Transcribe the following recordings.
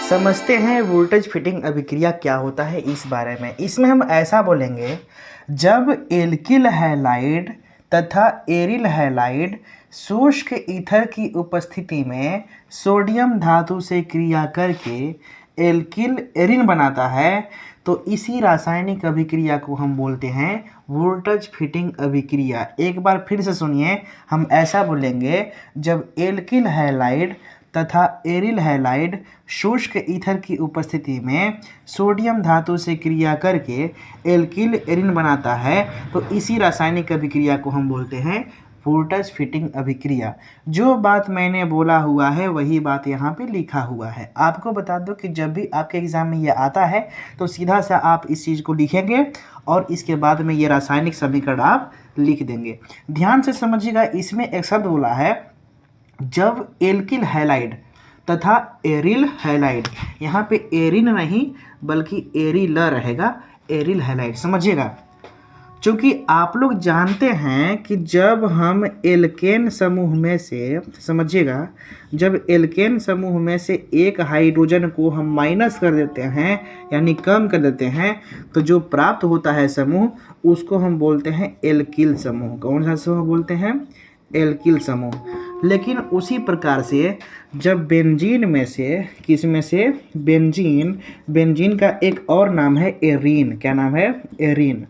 समझते हैं voltage fitting अभिक्रिया क्या होता है इस बारे में। इसमें हम ऐसा बोलेंगे, जब एल्किल हैलाइड तथा एरिल हैलाइड शुष्क ईथर की उपस्थिति में सोडियम धातु से क्रिया करके एल्किल एरिन बनाता है, तो इसी रासायनिक अभिक्रिया को हम बोलते हैं वोल्टेज फिटिंग अभिक्रिया। एक बार फिर से सुनिए, हम ऐसा बोलेंगे, जब एल्किल हैलाइड तथा एरिल हैलाइड शुष्क ईथर की उपस्थिति में सोडियम धातु से क्रिया करके एल्किल एरिन बनाता है, तो इसी रासायनिक अभिक्रिया को हम बोलते हैं वोल्टेज फिटिंग अभिक्रिया। जो बात मैंने बोला हुआ है वही बात यहाँ पे लिखा हुआ है। आपको बता दो कि जब भी आपके एग्ज़ाम में ये आता है तो सीधा सा आप इस चीज़ को लिखेंगे और इसके बाद में ये रासायनिक समीकरण आप लिख देंगे। ध्यान से समझिएगा, इसमें एक शब्द बोला है, जब एल्किल हैलाइड तथा एरिल हैलाइड, यहाँ पे एरिन नहीं बल्कि एरिल रहेगा, एरिल हैलाइड। समझिएगा, चूँकि आप लोग जानते हैं कि जब हम एल्केन समूह में से, समझिएगा, जब एल्केन समूह में से एक हाइड्रोजन को हम माइनस कर देते हैं यानी कम कर देते हैं, तो जो प्राप्त होता है समूह, उसको हम बोलते हैं एल्किल समूह। कौन सा समूह बोलते हैं? एल्किल समूह। लेकिन उसी प्रकार से जब बेंजीन में से, किस में से? बेंजीन का एक और नाम है एरीन। क्या नाम है? एरीन।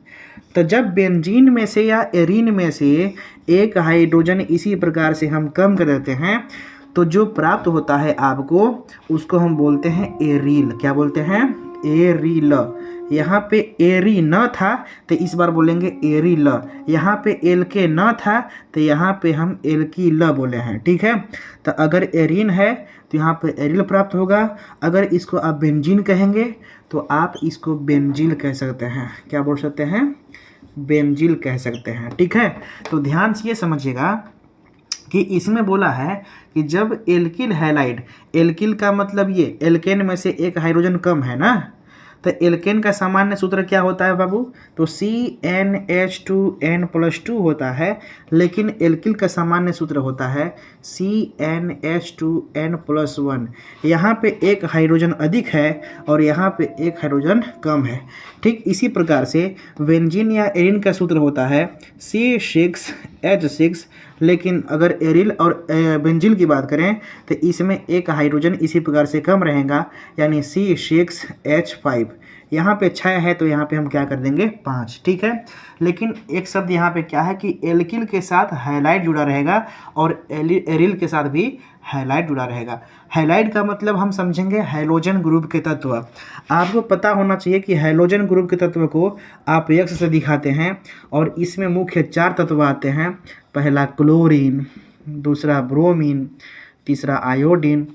तो जब बेंजीन में से या एरीन में से एक हाइड्रोजन इसी प्रकार से हम कम कर देते हैं, तो जो प्राप्त होता है आपको, उसको हम बोलते हैं एरील। क्या बोलते हैं? एरील। यहाँ पे एरी न था तो इस बार बोलेंगे एरील। यहाँ पे एल के न था तो यहाँ पे हम एल की ल बोले हैं। ठीक है, तो अगर एरीन है तो यहाँ पे एरिल प्राप्त होगा। अगर इसको आप बेंजीन कहेंगे तो आप इसको बेंजील कह सकते हैं। क्या बोल सकते हैं? बेंजील कह सकते हैं। ठीक है, तो ध्यान से ये समझिएगा कि इसमें बोला है कि जब एल्किल हैलाइड, एल्किल का मतलब ये एल्केन में से एक हाइड्रोजन कम है ना, तो एल्केन का सामान्य सूत्र क्या होता है बाबू? तो CnH2n+2 होता है, लेकिन एल्किल का सामान्य सूत्र होता है CnH2n+1। यहाँ पे एक हाइड्रोजन अधिक है और यहाँ पे एक हाइड्रोजन कम है। ठीक इसी प्रकार से बेंजीन या एरिन का सूत्र होता है C6H6, लेकिन अगर एरिल और बेंजीन की बात करें तो इसमें एक हाइड्रोजन इसी प्रकार से कम रहेगा, यानी C6H5। यहाँ पे 6 है तो यहाँ पे हम क्या कर देंगे? 5। ठीक है, लेकिन एक शब्द यहाँ पे क्या है कि एल्किल के साथ हैलाइड जुड़ा रहेगा और एरिल के साथ भी हैलाइड जुड़ा रहेगा। हैलाइड का मतलब हम समझेंगे हैलोजन ग्रुप के तत्व। आपको पता होना चाहिए कि हैलोजन ग्रुप के तत्व को आप एक्स से दिखाते हैं और इसमें मुख्य 4 तत्व आते हैं। पहला क्लोरीन, दूसरा ब्रोमीन, तीसरा आयोडीन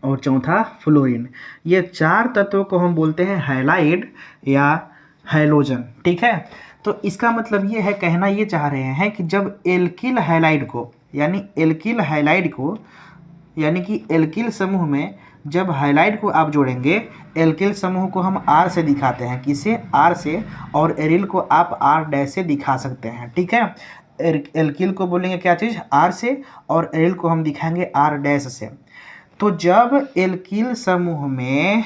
और चौथा फ्लोरीन। ये 4 तत्वों को हम बोलते हैं हैलाइड या हैलोजन। ठीक है, तो इसका मतलब ये है, कहना ये चाह रहे हैं कि जब एल्किल हैलाइड को, यानी एल्किल समूह में जब हैलाइड को आप जोड़ेंगे, एल्किल समूह को हम R से दिखाते हैं। किसे? R से। और एरिल को आप R' से दिखा सकते हैं। ठीक है, एल्किल को बोलेंगे क्या चीज़? R से, और एरिल को हम दिखाएंगे R' से। तो जब एल्किल समूह में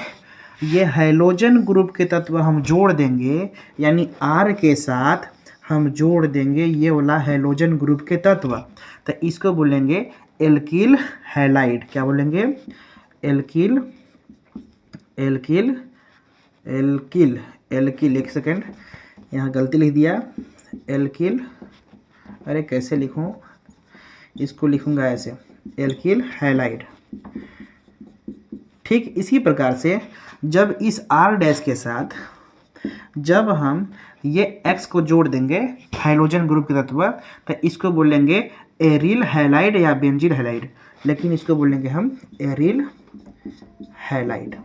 ये हैलोजन ग्रुप के तत्व हम जोड़ देंगे, यानी R के साथ हम जोड़ देंगे ये वाला हैलोजन ग्रुप के तत्व, तो इसको बोलेंगे एल्किल हैलाइड। क्या बोलेंगे? एल्किल। एक सेकेंड, यहाँ गलती लिख दिया। एल्किल, अरे कैसे लिखूँ इसको? लिखूँगा ऐसे, एल्किल हैलाइड। ठीक इसी प्रकार से जब इस R' के साथ जब हम ये X को जोड़ देंगे हाइड्रोजन ग्रुप के तत्व, तो इसको बोलेंगे एरिल हैलाइड या बेंजील हैलाइड, लेकिन इसको बोलेंगे हम एरिल हैलाइड।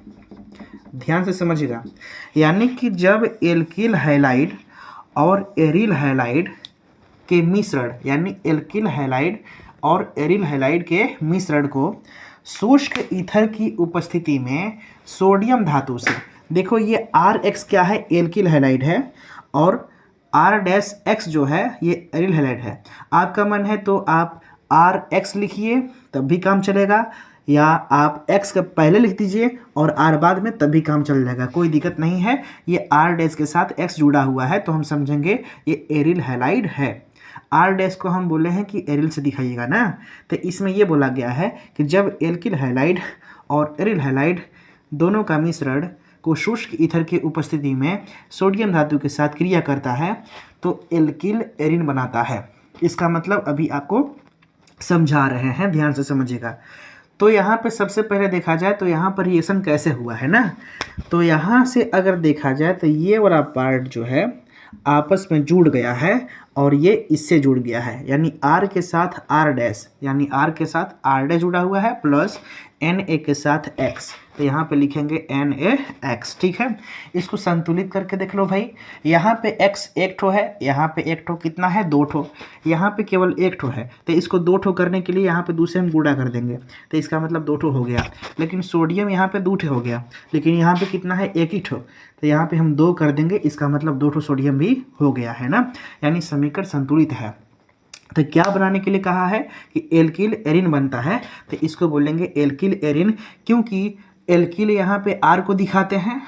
ध्यान से समझिएगा, यानी कि जब एल्किल हैलाइड और एरिल हैलाइड के मिश्रण, यानी एल्किल हैलाइड और एरिल हैलाइड के मिश्रण को शुष्क ईथर की उपस्थिति में सोडियम धातु से, देखो ये RX क्या है? एल्किल हैलाइड है, और R' जो है ये एरिल हैलाइड है। आपका मन है तो आप RX लिखिए तब भी काम चलेगा, या आप x का पहले लिख दीजिए और r बाद में, तभी काम चल जाएगा, कोई दिक्कत नहीं है। ये r डैश के साथ x जुड़ा हुआ है तो हम समझेंगे ये एरिल हैलाइड है। r डैश को हम बोले हैं कि एरिल से दिखाइएगा ना, तो इसमें ये बोला गया है कि जब एल्किल हैलाइड और एरिल हैलाइड दोनों का मिश्रण को शुष्क ईथर की उपस्थिति में सोडियम धातु के साथ क्रिया करता है तो एल्किल एरिन बनाता है। इसका मतलब अभी आपको समझा रहे हैं, ध्यान से समझिएगा। तो यहाँ पे सबसे पहले देखा जाए तो यहाँ पर रिएक्शन कैसे हुआ है ना, तो यहाँ से अगर देखा जाए तो ये वाला पार्ट जो है आपस में जुड़ गया है और ये इससे जुड़ गया है, यानी R के साथ R डैश, यानी R के साथ R डैश जुड़ा हुआ है प्लस Na के साथ X, तो यहाँ पे लिखेंगे NaX, ठीक है। इसको संतुलित करके देख लो भाई, यहाँ पे X एक ठो है, यहाँ पे एक ठो कितना है, दो ठो, यहाँ पे केवल एक ठो है, तो इसको दो ठो करने के लिए यहाँ पे दूसरे हम गुणा कर देंगे, तो इसका मतलब दो ठो हो गया। लेकिन सोडियम यहाँ पे दो ठो हो गया, लेकिन यहाँ पे कितना है, एक ही ठो, तो यहाँ पे हम दो कर देंगे, इसका मतलब दो ठो सोडियम भी हो गया है ना, यानी समीकरण संतुलित है। तो क्या बनाने के लिए कहा है कि एल्किल एरिन बनता है, तो इसको बोलेंगे एल्किल एरिन, क्योंकि एल्किल यहाँ पे R को दिखाते हैं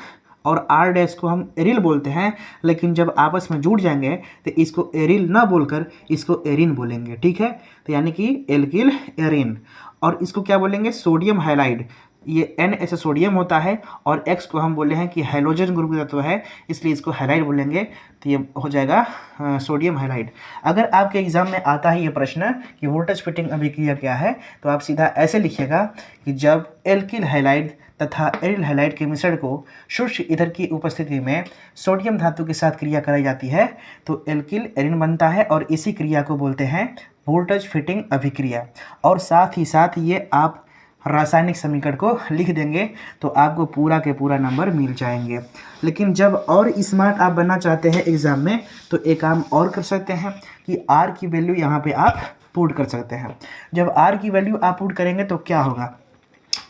और R डैश को हम एरिल बोलते हैं, लेकिन जब आपस में जुड़ जाएंगे तो इसको एरिल ना बोलकर इसको एरिन बोलेंगे, ठीक है। तो यानी कि एल्किल एरिन, और इसको क्या बोलेंगे, सोडियम हैलाइड, ये N ऐसे सोडियम होता है और X को हम बोले हैं कि हाइड्रोजन ग्रुप का तत्व है, इसलिए इसको हैलाइड बोलेंगे, तो ये हो जाएगा सोडियम हैलाइड। अगर आपके एग्जाम में आता है ये प्रश्न कि वोल्टेज फिटिंग अभिक्रिया क्या है, तो आप सीधा ऐसे लिखिएगा कि जब एल्किल हैलाइड तथा एरिल हैलाइड के मिश्रण को शुष्क ईथर की उपस्थिति में सोडियम धातु के साथ क्रिया कराई जाती है तो एल्किल एरिन बनता है, और इसी क्रिया को बोलते हैं वोल्टेज फिटिंग अभिक्रिया। और साथ ही साथ ये आप रासायनिक समीकरण को लिख देंगे तो आपको पूरा के पूरा नंबर मिल जाएंगे। लेकिन जब और स्मार्ट आप बनना चाहते हैं एग्ज़ाम में तो एक काम और कर सकते हैं कि R की वैल्यू यहाँ पे आप पुट कर सकते हैं। जब R की वैल्यू आप पुट करेंगे तो क्या होगा,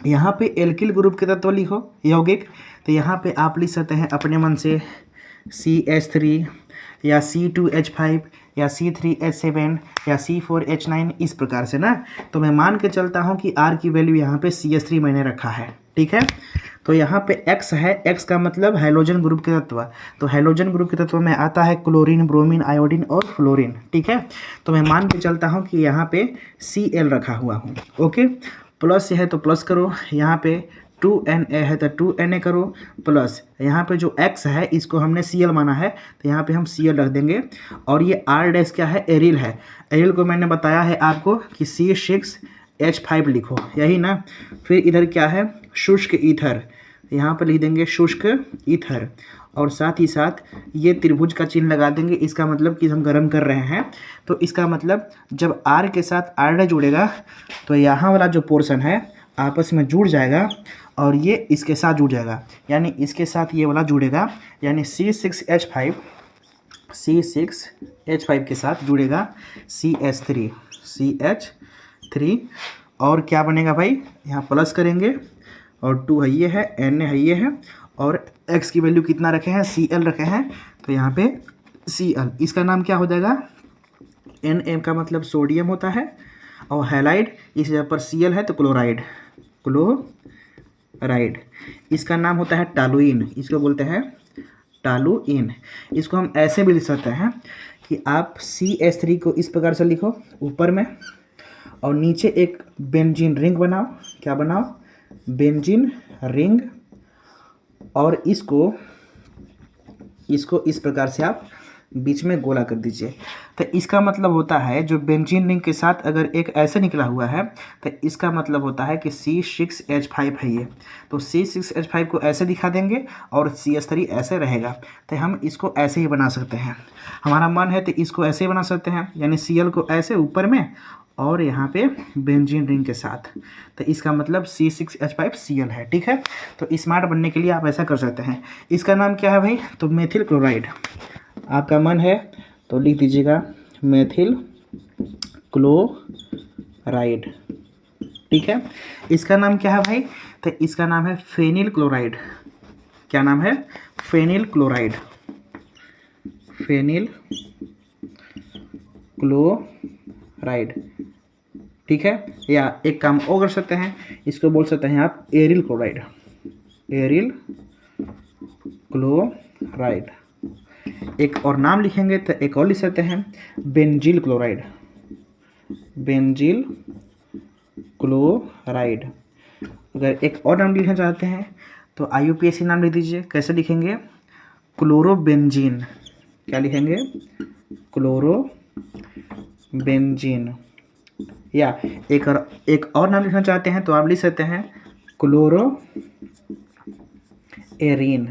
यहाँ पे एल्किल ग्रुप के तत्व लिखो यौगिक, तो यहाँ पे आप लिख सकते हैं अपने मन से CH3 या C2H5 या C3H7 या C4H9, इस प्रकार से ना। तो मैं मान के चलता हूँ कि R की वैल्यू यहाँ पे CH3 मैंने रखा है, ठीक है। तो यहाँ पे X है, X का मतलब हाइड्रोजन ग्रुप के तत्व, तो हाइड्रोजन ग्रुप के तत्व में आता है क्लोरीन, ब्रोमीन, आयोडीन और फ्लोरीन, ठीक है। तो मैं मान के चलता हूँ कि यहाँ पे Cl रखा हुआ हूँ, ओके। प्लस है तो प्लस करो, यहाँ पे 2Na है तो 2Na करो, प्लस यहाँ पे जो X है इसको हमने Cl माना है तो यहाँ पे हम Cl रख देंगे। और ये R डैश क्या है, एरिल है, एरिल को मैंने बताया है आपको कि C6H5 लिखो, यही ना। फिर इधर क्या है, शुष्क ईथर, यहाँ पर लिख देंगे शुष्क ईथर, और साथ ही साथ ये त्रिभुज का चिन्ह लगा देंगे, इसका मतलब कि हम गर्म कर रहे हैं। तो इसका मतलब जब R के साथ R जुड़ेगा तो यहाँ वाला जो पोर्शन है आपस में जुड़ जाएगा और ये इसके साथ जुड़ जाएगा, यानी इसके साथ ये वाला जुड़ेगा, यानी C6H5 के साथ जुड़ेगा CH3 और क्या बनेगा भाई, यहाँ प्लस करेंगे और 2 है ये है, Na है ये है, और X की वैल्यू कितना रखे हैं, Cl रखे हैं, तो यहाँ पे Cl, इसका नाम क्या हो जाएगा, Na का मतलब सोडियम होता है और हैलाइड, इस जगह पर Cl है तो क्लोराइड, इसका नाम होता है टालुइन, इसको बोलते हैं टालुइन। इसको हम ऐसे भी लिख सकते हैं कि आप CH3 को इस प्रकार से लिखो ऊपर में, और नीचे एक बेंजीन रिंग बनाओ, क्या बनाओ, बेंजीन रिंग, और इसको इस प्रकार से आप बीच में गोला कर दीजिए। तो इसका मतलब होता है जो बेंजीन रिंग के साथ अगर एक ऐसे निकला हुआ है तो इसका मतलब होता है कि C6H5 है ये, तो C6H5 को ऐसे दिखा देंगे और CH3 ऐसे रहेगा, तो हम इसको ऐसे ही बना सकते हैं। हमारा मन है तो इसको ऐसे ही बना सकते हैं, यानी Cl को ऐसे ऊपर में और यहाँ पे बेंजीन रिंग के साथ, तो इसका मतलब C6H5 Cl है, ठीक है। तो स्मार्ट बनने के लिए आप ऐसा कर सकते हैं। इसका नाम क्या है भाई, तो मेथिल क्लोराइड, आपका मन है तो लिख दीजिएगा मेथिल क्लोराइड, ठीक है। इसका नाम क्या है भाई, तो इसका नाम है फेनिल क्लोराइड, क्या नाम है, फेनिल क्लोराइड, फेनिल क्लोराइड, ठीक है। या एक काम और कर सकते हैं, इसको बोल सकते हैं आप एरिल क्लोराइड, एरिल क्लोराइड। एक और नाम लिखेंगे तो एक और लिख सकते हैं बेंजील क्लोराइड, बेंजील क्लोराइड। अगर एक और नाम लिखना चाहते हैं तो IUPAC नाम लिख दीजिए। कैसे लिखेंगे? क्लोरोबेंजीन। क्या लिखेंगे? क्लोरोबेंजीन। या एक और नाम लिखना चाहते हैं तो आप लिख सकते हैं क्लोरो एरीन,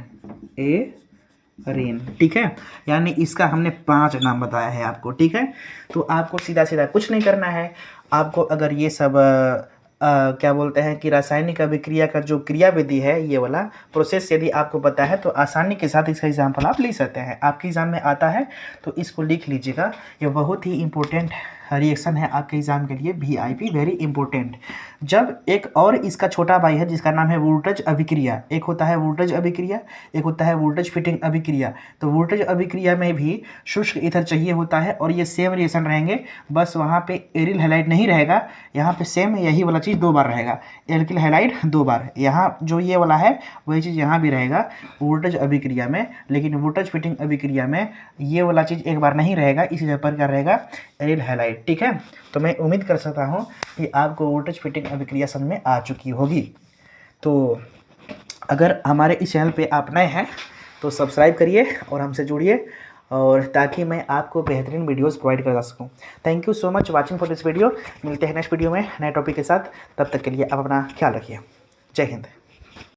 एरीन। ठीक है, यानी इसका हमने 5 नाम बताया है आपको। ठीक है, तो आपको सीधा सीधा कुछ नहीं करना है। आपको अगर ये सब क्या बोलते हैं कि रासायनिक अभिक्रिया का जो क्रिया विधि है, ये वाला प्रोसेस यदि आपको पता है तो आसानी के साथ इसका एग्जाम्पल आप लिख सकते हैं। आपके एग्जाम में आता है तो इसको लिख लीजिएगा। ये बहुत ही इंपॉर्टेंट रिएक्शन है आपके एग्जाम के लिए, VIP, वेरी इंपॉर्टेंट। जब एक और इसका छोटा भाई है जिसका नाम है वोल्टेज अभिक्रिया, एक होता है वोल्टेज अभिक्रिया, एक होता है वोल्टेज फिटिंग अभिक्रिया। तो वोल्टेज अभिक्रिया में भी शुष्क ईथर चाहिए होता है और ये सेम रिएक्शन रहेंगे, बस वहाँ पे एरिल हैलाइड नहीं रहेगा, यहाँ पे सेम यही वाला चीज़ 2 बार रहेगा, एल्किल हैलाइड 2 बार। यहाँ जो ये वाला है वही चीज़ यहाँ भी रहेगा वोल्टेज अभिक्रिया में, लेकिन वोल्टेज फिटिंग अभिक्रिया में ये वाला चीज़ एक बार नहीं रहेगा, इसी जगह पर क्या रहेगा? Aryl halide. ठीक है, तो मैं उम्मीद कर सकता हूँ कि आपको वोल्टेज फिटिंग अभिक्रिया समझ में आ चुकी होगी। तो अगर हमारे इस चैनल पे आप नए हैं तो सब्सक्राइब करिए और हमसे जुड़िए, और ताकि मैं आपको बेहतरीन वीडियोस प्रोवाइड कर सकूँ। Thank you so much watching for this video. मिलते हैं नेक्स्ट वीडियो में नए टॉपिक के साथ, तब तक के लिए आप अपना ख्याल रखिए। जय हिंद।